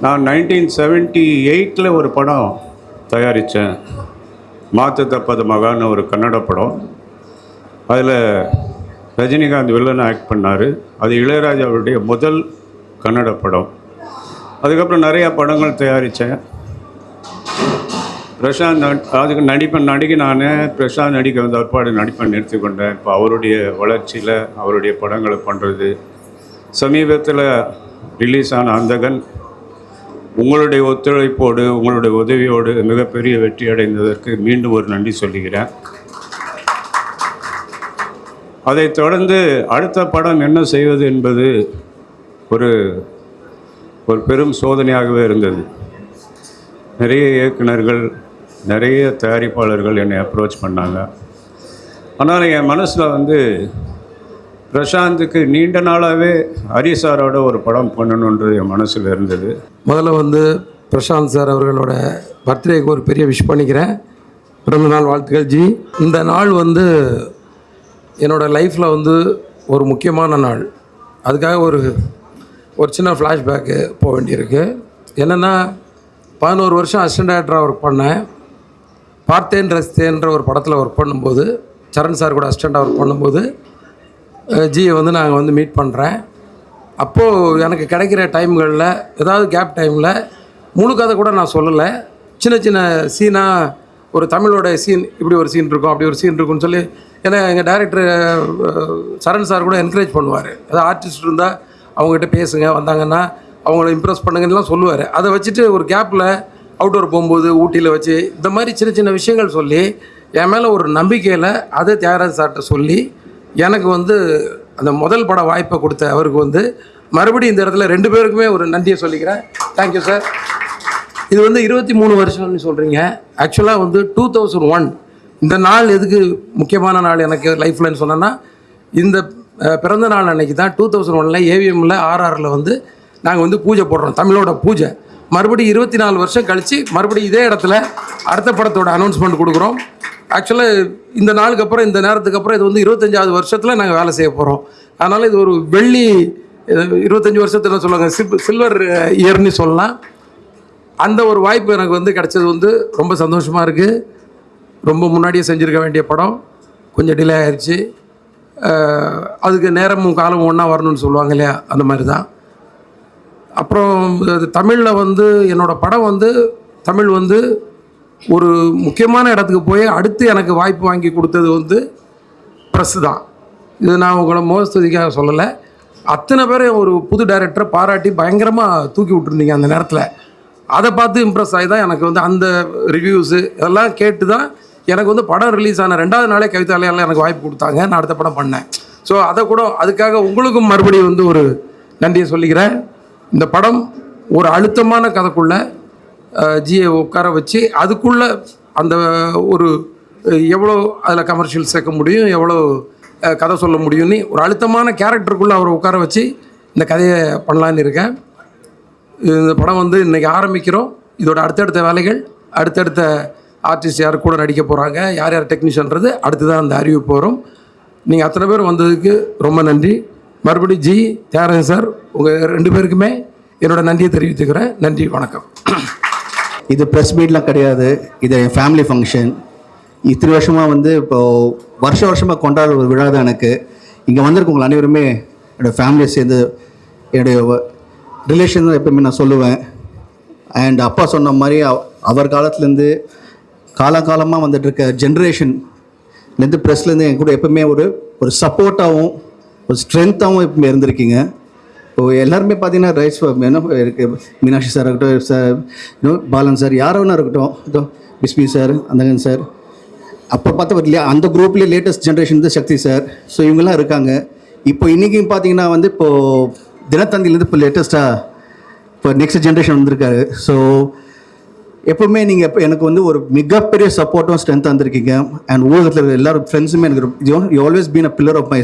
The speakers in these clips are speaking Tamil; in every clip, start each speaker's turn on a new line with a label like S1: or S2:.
S1: நான் 1978 ஒரு படம் தயாரித்தேன். மாற்று தப்பது மகான்னு ஒரு கன்னட படம். அதில் ரஜினிகாந்த் வில்லனை ஆக்ட் பண்ணார். அது இளையராஜாவுடைய முதல் கன்னட படம். அதுக்கப்புறம் நிறையா படங்கள் தயாரித்தேன். பிரசாந்த் அதுக்கு நடிக்க நான் பிரசாந்த் நடிக்க வந்த ஒருபாடு நடிப்பை நிறுத்தி கொண்டேன். இப்போ அவருடைய வளர்ச்சியில் அவருடைய படங்களை பண்ணுறது. சமீபத்தில் ரிலீஸ் ஆன அந்தகன் உங்களுடைய ஒத்துழைப்போடு உங்களுடைய உதவியோடு மிகப்பெரிய வெற்றி அடைந்ததற்கு மீண்டும் ஒரு நன்றி சொல்லுகிறேன். அதைத் தொடர்ந்து அடுத்த படம் என்ன செய்வது என்பது ஒரு பெரும் சோதனையாகவே இருந்தது. நிறைய இயக்குனர்கள், நிறைய தயாரிப்பாளர்கள் என்னை அப்ரோச் பண்ணாங்க. ஆனால் என் மனசில் பிரசாந்துக்கு நீண்ட நாளாகவே ஹரிசாரோட ஒரு படம் பண்ணணுன்றது என் மனசில் இருந்தது.
S2: முதல்ல பிரசாந்த் சார் அவர்களோட பர்த்டேக்கு ஒரு பெரிய விஷ் பண்ணிக்கிறேன். பிறந்தநாள் வாழ்த்துக்கள் ஜி. இந்த நாள் என்னோடய லைஃப்பில் ஒரு முக்கியமான நாள். அதுக்காக ஒரு சின்ன ஃப்ளாஷ்பேக்கு போக வேண்டியிருக்கு. என்னென்னா 11 வருஷம் அசிஸ்டன்ட் டைரக்டராக ஒர்க் பண்ணேன். பார்த்தேன் ரசித்தேன்ற ஒரு படத்தில் ஒர்க் பண்ணும்போது, சரண் சார் கூட அசிஸ்டண்ட்டாக ஒர்க் பண்ணும்போது ஜியை நாங்கள் மீட் பண்ணுறேன். அப்போது எனக்கு கிடைக்கிற டைம்களில் ஏதாவது கேப் டைமில் முழு கதை கூட நான் சொல்லலை. சின்ன சின்ன சீனாக ஒரு தமிழோட சீன், இப்படி ஒரு சீன் இருக்கும், அப்படி ஒரு சீன் இருக்குன்னு சொல்லி, ஏன்னா எங்கள் டைரக்டர் சரண் சார் கூட என்கரேஜ் பண்ணுவார். ஏதாவது ஆர்டிஸ்ட் இருந்தால் அவங்ககிட்ட பேசுங்க, வந்தாங்கன்னா அவங்கள இம்ப்ரெஸ் பண்ணுங்கன்னெலாம் சொல்லுவார். அதை வச்சுட்டு ஒரு கேப்பில் அவுட்டோர் போகும்போது ஊட்டியில் வச்சு இந்த மாதிரி சின்ன சின்ன விஷயங்கள் சொல்லி என் மேலே ஒரு நம்பிக்கையில் அதை தியாகராஜ் சார்கிட்ட சொல்லி எனக்கு அந்த முதல் பட வாய்ப்பை கொடுத்த அவருக்கு மறுபடியும் இந்த இடத்துல 2 பேருக்குமே ஒரு நன்றியை சொல்லிக்கிறேன். Thank you sir. இது 23 வருஷம்னு சொல்கிறீங்க. ஆக்சுவலாக 2001 இந்த நாள் எதுக்கு முக்கியமான நாள் எனக்கு லைஃப்லன்னு சொன்னேன்னா, இந்த பிறந்த நாள் அன்றைக்கி தான் 2001 ஏவிஎம்மில் ஆர்ஆரில் நாங்கள் பூஜை போடுறோம், தமிழோட பூஜை. மறுபடியும் 24 வருஷம் கழித்து மறுபடியும் இதே இடத்துல அடுத்த படத்தோட அனௌன்ஸ்மெண்ட் கொடுக்குறோம். ஆக்சுவலாக இந்த நாளுக்கு அப்புறம், இந்த நேரத்துக்கு அப்புறம் இது 25வது வருஷத்தில் நாங்கள் வேலை செய்ய போகிறோம். அதனால் இது ஒரு வெள்ளி 25 வருஷத்தில் சொல்லுவாங்க, சில்வர் இயர்னு சொல்லலாம். அந்த ஒரு வாய்ப்பு எனக்கு கிடச்சது ரொம்ப சந்தோஷமாக இருக்குது. ரொம்ப முன்னாடியே செஞ்சுருக்க வேண்டிய படம் கொஞ்சம் டிலே ஆயிடுச்சு. அதுக்கு நேரமும் காலமும் ஒன்றா வரணும்னு சொல்லுவாங்க இல்லையா, அந்த மாதிரி தான். அப்புறம் தமிழில் என்னோடய படம் தமிழ் ஒரு முக்கியமான இடத்துக்கு போய் அடுத்து எனக்கு வாய்ப்பு வாங்கி கொடுத்தது ப்ரெஸ்ஸு தான். இது நான் உங்களை மோசத்துக்காக சொல்லலை. அத்தனை பேர் ஒரு புது டைரக்டரை பாராட்டி பயங்கரமாக தூக்கி விட்டுருந்தீங்க அந்த நேரத்தில். அதை பார்த்து இம்ப்ரெஸ் ஆகி தான் எனக்கு அந்த ரிவ்யூஸு இதெல்லாம் கேட்டு தான் எனக்கு படம் ரிலீஸ் ஆன 2வது நாளே கவிதாலயால் எனக்கு வாய்ப்பு கொடுத்தாங்க. நான் அடுத்த படம் பண்ணேன். ஸோ அதை கூட அதுக்காக உங்களுக்கும் மறுபடியும் ஒரு நன்றியை சொல்லிக்கிறேன். இந்த படம் ஒரு அழுத்தமான கதைக்குள்ளே ஜியை உட்கார வச்சு அதுக்குள்ளே அந்த ஒரு எவ்வளோ அதில் கமர்ஷியல் சேர்க்க முடியும், எவ்வளோ கதை சொல்ல முடியும்னு ஒரு அழுத்தமான கேரக்டருக்குள்ளே அவரை உட்கார வச்சு இந்த கதையை பண்ணலான்னு இருக்கேன். இந்த படம் இன்றைக்கி ஆரம்பிக்கிறோம். இதோட அடுத்தடுத்த வேலைகள், அடுத்தடுத்த ஆர்டிஸ்ட் யார் கூட நடிக்க போகிறாங்க, யார் யார் டெக்னீஷியன்றது அடுத்து தான் அந்த அறிவிப்பு வரும். நீங்கள் அத்தனை பேர் வந்ததுக்கு ரொம்ப நன்றி. மறுபடியும் ஜி, தியாகராஜன் சார், உங்கள் 2 பேருக்குமே என்னோடய நன்றியை தெரிவித்துக்கிறேன். நன்றி, வணக்கம்.
S3: இது ப்ரெஸ் மீட்லாம் கிடையாது, இது என் ஃபேமிலி ஃபங்க்ஷன். இத்தனை வருஷமாக இப்போது வருஷமாக கொண்டாடுற ஒரு விழா தான் எனக்கு. இங்கே வந்திருக்கவங்க அனைவருமே என்னோடய ஃபேமிலியை சேர்ந்து என்னுடைய ரிலேஷன் தான் எப்போயுமே நான் சொல்லுவேன். அண்ட் அப்பா சொன்ன மாதிரி அவர் காலத்துலேருந்து காலகாலமாக வந்துட்டுருக்க ஜென்ரேஷன்லேருந்து ப்ரெஸ்லேருந்து என் கூட எப்போவுமே ஒரு சப்போர்ட்டாகவும் ஒரு ஸ்ட்ரென்த்தாகவும் எப்பவுமே இருந்திருக்கீங்க. இப்போது எல்லாருமே பார்த்தீங்கன்னா ரைட்ஸ் என்ன இருக்குது, மீனாட்சி சார் இருக்கட்டும், சார் பாலன் சார், யாரோ ஒன்றா இருக்கட்டும், பிஸ்மி சார், அந்தகன் சார், அப்போ பார்த்தா இல்லையா அந்த குரூப்லேயே லேட்டஸ்ட் ஜென்ரேஷன் சக்தி சார். ஸோ இவங்கெல்லாம் இருக்காங்க. இப்போ இன்றைக்கும் பார்த்தீங்கன்னா இப்போது தினத்தந்திலேருந்து இப்போ லேட்டஸ்ட்டாக இப்போ நெக்ஸ்ட் ஜென்ரேஷன் வந்திருக்காரு. ஸோ எப்போவுமே நீங்கள் இப்போ எனக்கு ஒரு மிகப்பெரிய சப்போர்ட்டும் ஸ்ட்ரென்த்தாக இருந்திருக்கீங்க. அண்ட் ஊடகத்தில் இருக்கிற எல்லாரும் ஃப்ரெண்ட்ஸுமே எனக்கு you always been a pillar of my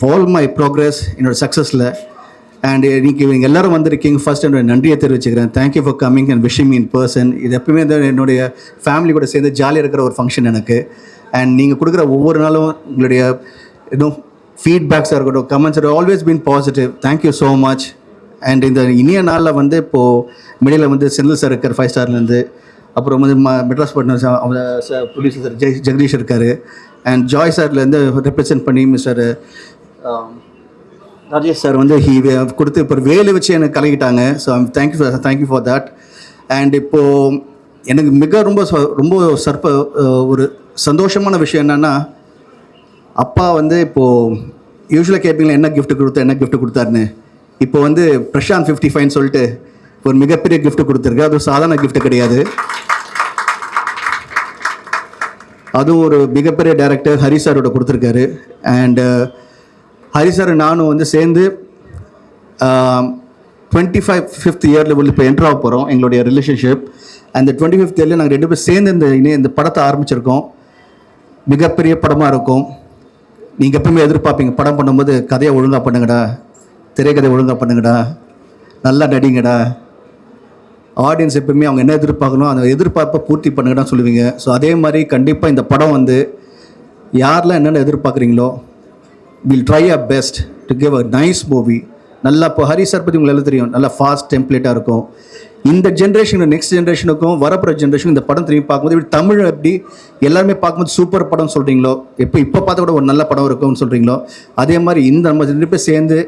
S3: all my progress, என்னோடய சக்ஸஸில். அண்ட் இன்றைக்கி நீங்கள் எல்லோரும் வந்திருக்கீங்க. ஃபர்ஸ்ட் என்னோட நன்றியை தெரிவிச்சுக்கிறேன். Thank you for coming and wishing me in person. இது எப்பவுமே என்னுடைய ஃபேமிலி கூட சேர்ந்து ஜாலியாக இருக்கிற ஒரு ஃபங்க்ஷன் எனக்கு. அண்ட் நீங்கள் கொடுக்குற ஒவ்வொரு நாளும் உங்களுடைய ஃபீட்பேக்ஸாக இருக்கட்டும், comments are always been positive. Thank you so much. And இந்த இனிய நாளில் வந்து இப்போது மிடில் வந்து செந்தில் சார் இருக்கார் 5 ஸ்டார்லேருந்து, அப்புறம் வந்து மெட்ராஸ் பட்னர் அவங்க ப்ரொடியூசர் சார் ஜெகதீஷ் இருக்கார், அண்ட் ஜாய் சார்லேருந்து ரெப்ரசென்ட் பண்ணி மிஸ்டர் ராஜேஷ் சார் வந்து கொடுத்து இப்போ வேலை வச்சு எனக்கு கலக்கிட்டாங்க. So thank you for that. And இப்போது எனக்கு மிக ரொம்ப ஒரு சந்தோஷமான விஷயம் என்னென்னா, அப்பா வந்து இப்போது யூஸ்வலாக கேட்பீங்களா என்ன கிஃப்ட் கொடுத்தாருன்னு. இப்போ வந்து பிரசாந்த் 55ன்னு சொல்லிட்டு ஒரு மிகப்பெரிய கிஃப்ட் கொடுத்துருக்கு. அது சாதாரண கிஃப்ட் கிடையாது. அதுவும் ஒரு மிகப்பெரிய டைரக்டர் ஹரி சாரோட கொடுத்துருக்காரு. அண்ட் ஹரி சார் நானும் வந்து சேர்ந்து 25th இயரில் இப்போ என்ட்ரு ஆக போகிறோம் எங்களுடைய ரிலேஷன்ஷிப். அந்த 25th இயரில் நாங்கள் 2 பேரும் சேர்ந்து இந்த படத்தை ஆரம்பிச்சிருக்கோம். மிகப்பெரிய படமாக இருக்கும். நீங்கள் எப்பவுமே எதிர்பார்ப்பீங்க படம் பண்ணும்போது கதையை ஒழுங்காக பண்ணுங்கடா, திரைக்கதை ஒழுங்காக பண்ணுங்கடா, நல்லா நடிங்கடா. ஆடியன்ஸ் எப்பவுமே அவங்க என்ன எதிர்பார்க்கணும் அந்த எதிர்பார்ப்பை பூர்த்தி பண்ணுங்கடான்னு சொல்லுவீங்க. ஸோ அதே மாதிரி கண்டிப்பாக இந்த படம் வந்து யாரெல்லாம் என்னென்ன எதிர்பார்க்குறீங்களோ will try a best to give a nice movie. நல்லா இப்போ ஹரி சார் பற்றி உங்களுக்கு எல்லாம் தெரியும், நல்லா ஃபாஸ்ட் டெம்ப்ளேட்டாக இருக்கும். இந்த ஜென்ரேஷன் நெக்ஸ்ட் ஜென்ரேஷனுக்கும் வரப்போகிற ஜென்ரேஷன் இந்த படம் திரும்பி பார்க்கும்போது இப்படி தமிழ் எப்படி எல்லாருமே பார்க்கும்போது சூப்பர் படம் சொல்கிறீங்களோ, இப்போ பார்த்த கூட ஒரு நல்ல படம் இருக்கும்னு சொல்கிறீங்களோ, அதே மாதிரி இந்த நம்ம 2 பேர் சேர்ந்து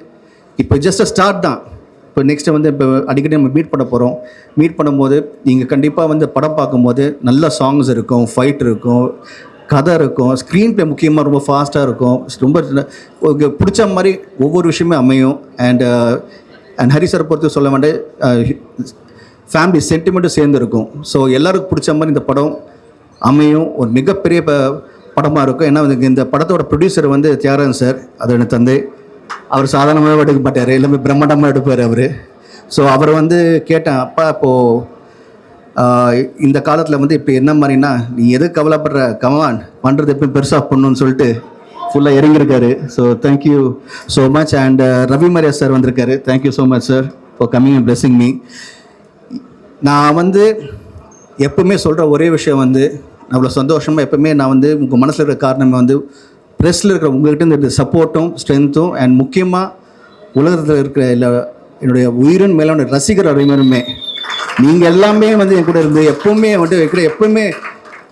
S3: இப்போ ஜஸ்ட் அ ஸ்டார்ட் தான். இப்போ நெக்ஸ்ட்டு வந்து இப்போ அடிக்கடி நம்ம மீட் பண்ண போகிறோம். மீட் பண்ணும்போது நீங்கள் கண்டிப்பாக வந்து படம் பார்க்கும்போது நல்ல சாங்ஸ் இருக்கும், ஃபைட் இருக்கும், கதை இருக்கும், ஸ்க்ரீன் ப்ளே முக்கியமாக ரொம்ப ஃபாஸ்ட்டாக இருக்கும், ரொம்ப பிடிச்ச மாதிரி ஒவ்வொரு விஷயமே அமையும். அண்ட் ஹரி சார் பொறுத்து சொல்ல வேண்டிய ஃபேமிலி சென்டிமெண்ட்டும் சேர்ந்து இருக்கும். ஸோ எல்லாருக்கும் பிடிச்ச மாதிரி இந்த படம் அமையும். ஒரு மிகப்பெரிய படமாக இருக்கும். ஏன்னா இந்த படத்தோட ப்ரொடியூசர் வந்து தியாகராஜன் சார், அது எனக்கு தந்தை. அவர் சாதாரணமாக எடுக்க மாட்டார், எல்லாமே பிரம்மாண்டமாக எடுப்பார் அவர். ஸோ அவர் வந்து கேட்டேன், அப்பா இப்போது இந்த காலத்தில் வந்து இப்போ என்ன மாதிரினா நீ எது கவலைப்படுற, கமான் பண்ணுறது எப்போ பெருசாக பண்ணணும்னு சொல்லிட்டு ஃபுல்லாக இறங்கியிருக்காரு. So thank you so much. And Ravi Mariya sir வந்திருக்காரு. Thank you so much sir for coming and blessing me. நான் வந்து எப்பவுமே சொல்கிற ஒரே விஷயம் வந்து அவ்வளோ சந்தோஷமாக எப்பவுமே நான் வந்து உங்கள் மனசில் இருக்கிற காரணமே வந்து ப்ரெஸ்ஸில் இருக்கிற உங்கள்கிட்ட இந்த சப்போர்ட்டும் ஸ்ட்ரென்த்தும் அண்ட் முக்கியமாக உலகத்தில் இருக்கிற என்னுடைய உயிரின் மேலான ரசிகர் அறிஞருமே நீங்கள் எல்லாமே வந்து என் கூட இருந்து எப்பவுமே வந்து எப்பவுமே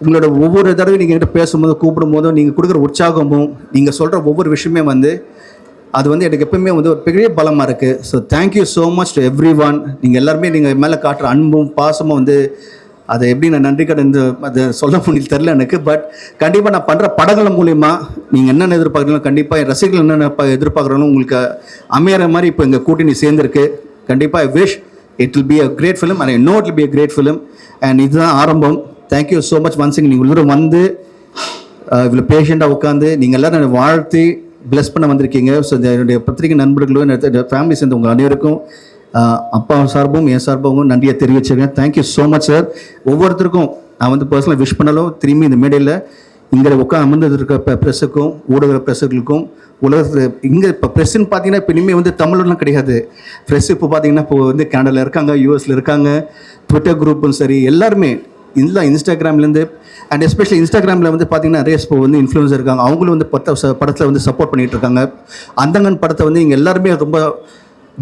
S3: உங்களோட ஒவ்வொரு தடவை நீங்கள் என்கிட்ட பேசும்போது கூப்பிடும் போதும் நீங்கள் கொடுக்குற உற்சாகமும் நீங்கள் சொல்கிற ஒவ்வொரு விஷயமே வந்து அது வந்து எனக்கு எப்பவுமே வந்து ஒரு பெரிய பலமாக இருக்குது. So thank you so much to every one. நீங்கள் எல்லாருமே நீங்கள் மேலே காட்டுற அன்பும் பாசமும் வந்து அதை எப்படி நான் நன்றி கடன் அதை சொல்ல முடியல தெரில எனக்கு. பட் கண்டிப்பாக நான் பண்ணுற படங்கள் மூலிமா நீங்கள் என்னென்ன எதிர்பார்க்குறீங்களோ, கண்டிப்பாக என் ரசிகர்கள் என்னென்ன எதிர்பார்க்குறோன்னு உங்களுக்கு அமையிற மாதிரி இப்போ எங்கள் கூட்டணி சேர்ந்துருக்கு. கண்டிப்பாக I wish it will be a great film and I know it will be a great film. And இதுதான் ஆரம்பம். Thank you so much once. நீங்கள் உள்ளூர் வந்து இவ்வளோ பேஷண்ட்டாக உட்காந்து நீங்கள் எல்லோரும் என்னை வாழ்த்தி பிளஸ் பண்ண வந்திருக்கீங்க. ஸோ என்னுடைய பத்திரிகை நண்பர்களும் என்னுடைய ஃபேமிலி சேர்ந்து உங்கள் அனைவருக்கும் அப்பா சார்பும் என் சார்பாகவும் நன்றியை தெரிவிச்சிருக்கேன். Thank you so much sir. ஒவ்வொருத்தருக்கும் நான் வந்து பர்சனலாக விஷ் பண்ணாலும் திரும்பி இந்த மேடையில் இங்கே அமர்ந்து இருக்க ப்ரெஸ்ஸுக்கும் ஊடக ப்ரெஸ்ஸுகளுக்கும் உலகத்தில் இங்கே இப்போ ப்ரெஸ்ஸுன்னு பார்த்தீங்கன்னா இப்போ இனிமேல் வந்து தமிழ்லாம் கிடையாது. ப்ரெஸ் இப்போ பார்த்தீங்கன்னா இப்போ வந்து கனடாவில் இருக்காங்க, யூஎஸில் இருக்காங்க, ட்விட்டர் குரூப்பும் சரி எல்லாருமே இல்லை, இன்ஸ்டாகிராம்லேருந்து அண்ட் எஸ்பெஷலி இன்ஸ்டாகிராமில் வந்து பார்த்திங்கன்னா நிறைய இப்போ வந்து இன்ஃப்ளூயன்சர் இருக்காங்க. அவங்களும் வந்து படத்தில் வந்து சப்போர்ட் பண்ணிகிட்டு இருக்காங்க. அந்தங்கன் படத்தை வந்து இங்கே எல்லாருமே ரொம்ப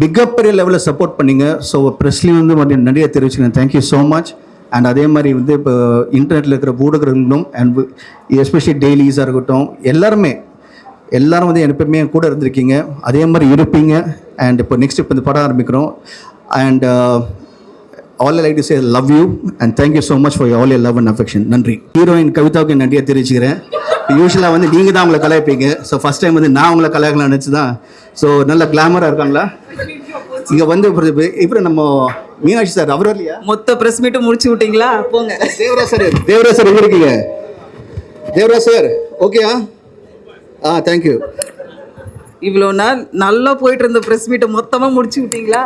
S3: மிகப்பெரிய லெவலில் சப்போர்ட் பண்ணிங்க. ஸோ ப்ரெஸ்லேயும் வந்து நிறைய தெரிவிச்சுக்கிறேன். Thank you so much. அண்ட் அதே மாதிரி வந்து இப்போ இன்டர்நெட்டில் இருக்கிற ஊடகங்களும் அண்ட் எஸ்பெஷலி டெய்லிஸாக இருக்கட்டும் எல்லாரும் வந்து எப்பவுமே கூட இருந்திருக்கீங்க, அதே மாதிரி இருப்பீங்க. அண்ட் இப்போ நெக்ஸ்ட் இப்போ இந்த படம் ஆரம்பிக்கிறோம். And all I like to say love you and thank you so much for all your love and affection. நன்றி. ஹீரோயின் கவிதாவுக்கு நன்றியை தெரிவிச்சுக்கிறேன். யூஸ்வலாக வந்து நீங்கள் தான் உங்களை கலாய்ப்பீங்க. ஸோ ஃபஸ்ட் டைம் வந்து நான் உங்களை கலாய்க்கலாம் நினச்சி தான். ஸோ நல்ல கிளாமராக இருக்காங்களா இங்கே வந்து இப்போ நம்ம மீனாட்சி சார் அவர் இல்லையா
S4: மொத்த ப்ரெஸ் மீட்டும் முடிச்சு விட்டீங்களா? போங்க.
S3: தேவராஜ் சார் எங்கே இருக்கீங்க? தேவராஜ் சார் ஓகேயா? தேங்க்யூ.
S4: இவ்வளோ நாள் நல்லா போயிட்டு இருந்த ப்ரெஸ் மீட்டை மொத்தமாக முடிச்சு விட்டீங்களா?